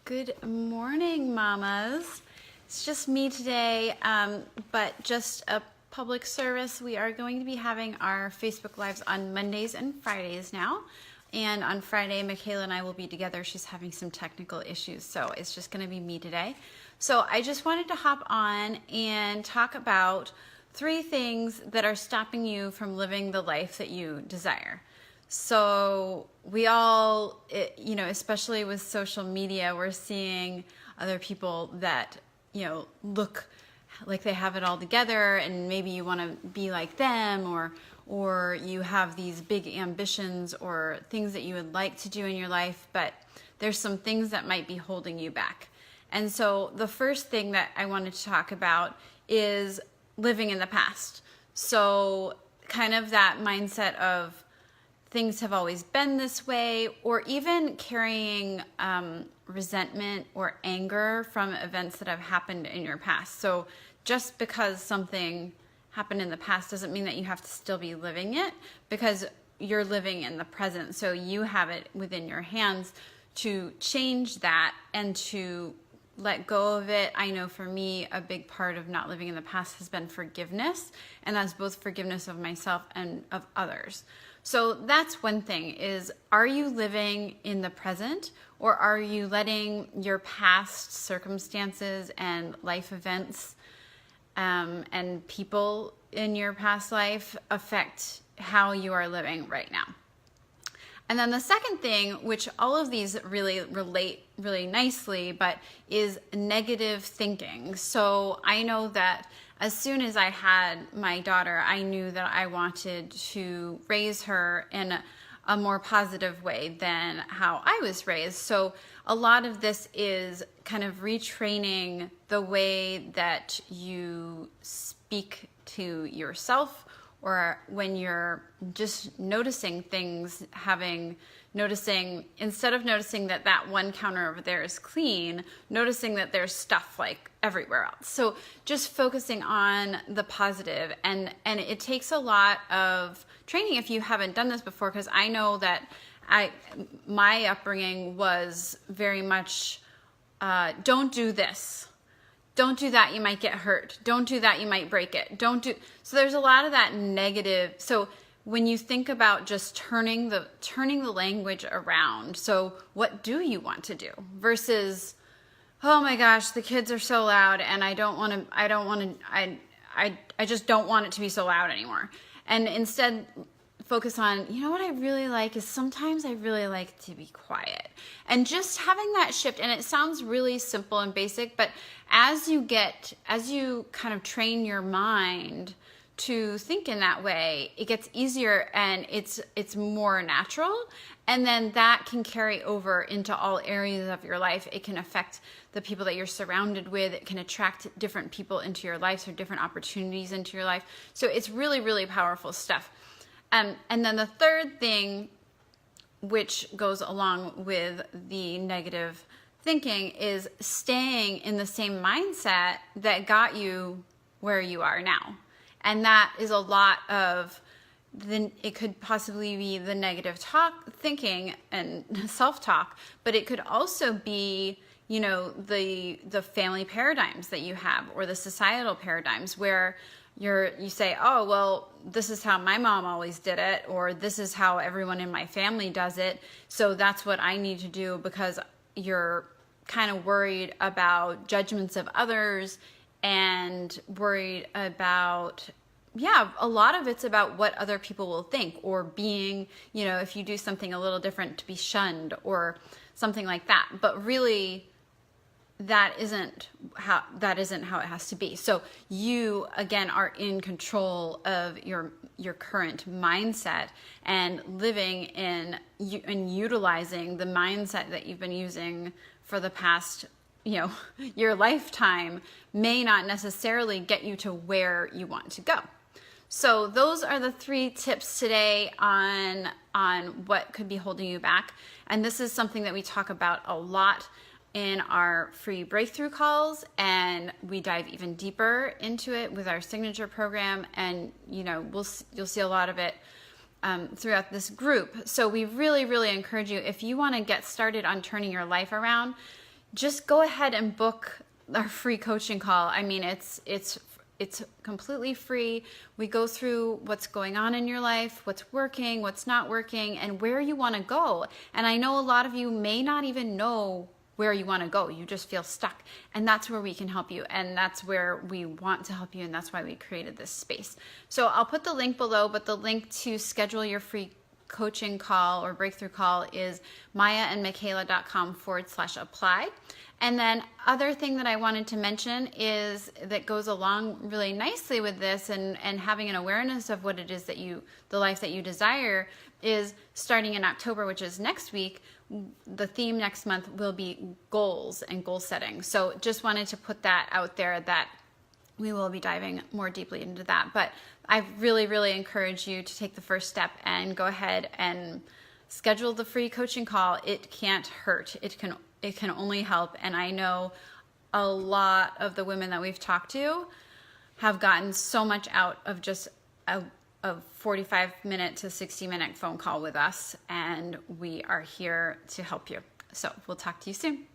Good morning, mamas. It's just me today, but just a public service. We are going to be having our Facebook Lives on Mondays and Fridays now. And on Friday, Michaela and I will be together. She's having some technical issues, so it's just going to be me today. So I just wanted to hop on and talk about 3 things that are stopping you from living the life that you desire. So we all, especially with social media, we're seeing other people that, look like they have it all together, and maybe you want to be like them, or you have these big ambitions or things that you would like to do in your life, but there's some things that might be holding you back. And so the first thing that I wanted to talk about is living in the past. So kind of that mindset of things have always been this way, or even carrying resentment or anger from events that have happened in your past. So just because something happened in the past doesn't mean that you have to still be living it, because you're living in the present. So you have it within your hands to change that and to let go of it. I know for me, a big part of not living in the past has been forgiveness, and that's both forgiveness of myself and of others. So that's one thing, is are you living in the present, or are you letting your past circumstances and life events and people in your past life affect how you are living right now? And then the second thing, which all of these really relate really nicely, but is negative thinking. So I know that as soon as I had my daughter, I knew that I wanted to raise her in a more positive way than how I was raised. So a lot of this is kind of retraining the way that you speak to yourself, or when you're just noticing things, instead of noticing that one counter over there is clean, noticing that there's stuff like everywhere else. So just focusing on the positive, and it takes a lot of training if you haven't done this before, because I know that my upbringing was very much, don't do this. Don't do that, you might get hurt. Don't do that, you might break it. So there's a lot of that negative. So when you think about just turning the language around, so what do you want to do versus, oh my gosh, the kids are so loud and I just don't want it to be so loud anymore. And instead focus on, what I really like is sometimes I really like to be quiet. And just having that shift, and it sounds really simple and basic, but as you kind of train your mind to think in that way, it gets easier and it's more natural. And then that can carry over into all areas of your life. It can affect the people that you're surrounded with. It can attract different people into your life, or different opportunities into your life. So it's really, really powerful stuff. And then the third thing, which goes along with the negative thinking, is staying in the same mindset that got you where you are now. And that is a lot of it could possibly be the negative thinking and self-talk, but it could also be, the family paradigms that you have, or the societal paradigms where you say, oh, well, this is how my mom always did it, or this is how everyone in my family does it, so that's what I need to do, because you're kind of worried about judgments of others and worried about, a lot of it's about what other people will think, or being, if you do something a little different, to be shunned or something like that. But really, that isn't how it has to be. So you, again, are in control of your current mindset, and living in and utilizing the mindset that you've been using for the past, your lifetime may not necessarily get you to where you want to go. So those are the 3 tips today on what could be holding you back. And this is something that we talk about a lot in our free breakthrough calls, and we dive even deeper into it with our signature program, and you'll see a lot of it throughout this group. So we really, really encourage you, if you want to get started on turning your life around, just go ahead and book our free coaching call. I mean, it's completely free. We go through what's going on in your life, what's working, what's not working, and where you want to go. And I know a lot of you may not even know where you want to go. You just feel stuck. And that's where we can help you. And that's where we want to help you. And that's why we created this space. So I'll put the link below, but the link to schedule your free coaching call or breakthrough call is mayaandmichaela.com/apply. And then other thing that I wanted to mention is that goes along really nicely with this and having an awareness of what it is that the life that you desire is starting in October, which is next week. The theme next month will be goals and goal setting. So just wanted to put that out there that we will be diving more deeply into that. But I really, really encourage you to take the first step and go ahead and schedule the free coaching call. It can't hurt. It can only help. And I know a lot of the women that we've talked to have gotten so much out of just a 45-minute to 60-minute phone call with us. And we are here to help you. So we'll talk to you soon.